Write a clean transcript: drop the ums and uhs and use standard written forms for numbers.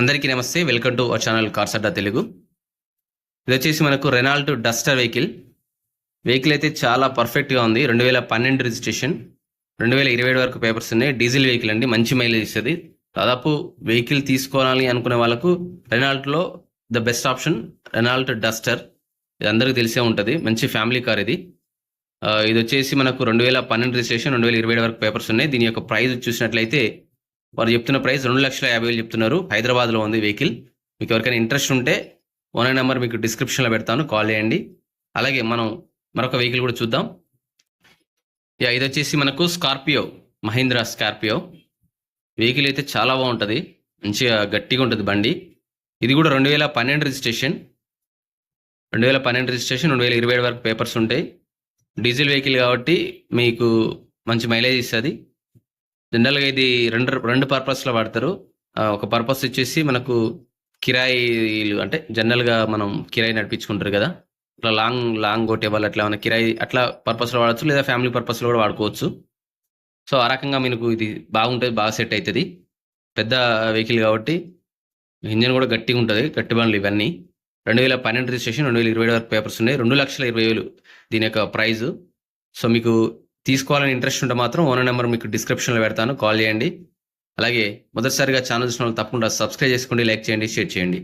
అందరికీ నమస్తే. Welcome to our channel Cars Adda Telugu. ఇది వచ్చేసి మనకు రెనాల్ట్ డస్టర్ వెహికల్ అయితే చాలా పర్ఫెక్ట్గా ఉంది. 2012 రిజిస్ట్రేషన్, 2027 వరకు పేపర్స్ ఉన్నాయి. డీజిల్ వెహికల్ అండి, మంచి మైలేజ్ ఇస్తుంది. దాదాపు వెహికల్ తీసుకోవాలని అనుకునే వాళ్ళకు రెనాల్ట్లో the best option Renault Duster. ఇది అందరికీ తెలిసే ఉంటుంది, మంచి ఫ్యామిలీ కార్ ఇది. ఇది వచ్చేసి మనకు 2012 రిజిస్ట్రేషన్, 2027 వరకు పేపర్స్ ఉన్నాయి. దీని యొక్క ప్రైస్ చూసినట్లయితే వారు చెప్తున్న ప్రైస్ 2,50,000 చెప్తున్నారు. హైదరాబాద్లో ఉంది వెహికల్. మీకు ఎవరికైనా ఇంట్రెస్ట్ ఉంటే ఓనర్ నెంబర్ మీకు డిస్క్రిప్షన్లో పెడతాను, కాల్ చేయండి. అలాగే మనం మరొక వెహికల్ కూడా చూద్దాం. ఇది వచ్చేసి మనకు స్కార్పియో, మహీంద్రా స్కార్పియో వెహికల్ అయితే చాలా బాగుంటుంది, మంచిగా గట్టిగా ఉంటుంది బండి. ఇది కూడా 2012 రిజిస్ట్రేషన్, 2027 వరకు పేపర్స్ ఉంటాయి. డీజిల్ వెహికల్ కాబట్టి మీకు మంచి మైలేజ్ ఇస్తుంది. జనరల్గా ఇది రెండు పర్పస్లో వాడతారు. ఒక పర్పస్ వచ్చేసి మనకు కిరాయిలు, అంటే జనరల్గా మనం కిరాయి నడిపించుకుంటారు కదా, ఇట్లా లాంగ్ కొట్టే వాళ్ళు అట్లా ఏమైనా కిరాయి అట్లా పర్పస్లో వాడచ్చు, లేదా ఫ్యామిలీ పర్పస్లో కూడా వాడుకోవచ్చు. సో ఆ రకంగా మీకు ఇది బాగుంటుంది, బాగా సెట్ అవుతుంది. పెద్ద వెహికల్ కాబట్టి ఇంజన్ కూడా గట్టిగా ఉంటుంది, గట్టి బండ్లు ఇవన్నీ. 2012 రిజిస్ట్రేషన్, 2027 వరకు పేపర్స్ ఉన్నాయి. 2,20,000 దీని యొక్క ప్రైజు. సో మీకు తీసుకోవాలని ఇంట్రెస్ట్ ఉంటే మాత్రం ఓనర్ నెంబర్ మీకు డిస్క్రిప్షన్లో పెడతాను, కాల్ చేయండి. అలాగే మొదటిసారిగా ఛానల్ చూసిన వాళ్ళు తప్పకుండా సబ్స్క్రైబ్ చేసుకోండి, లైక్ చేయండి, షేర్ చేయండి.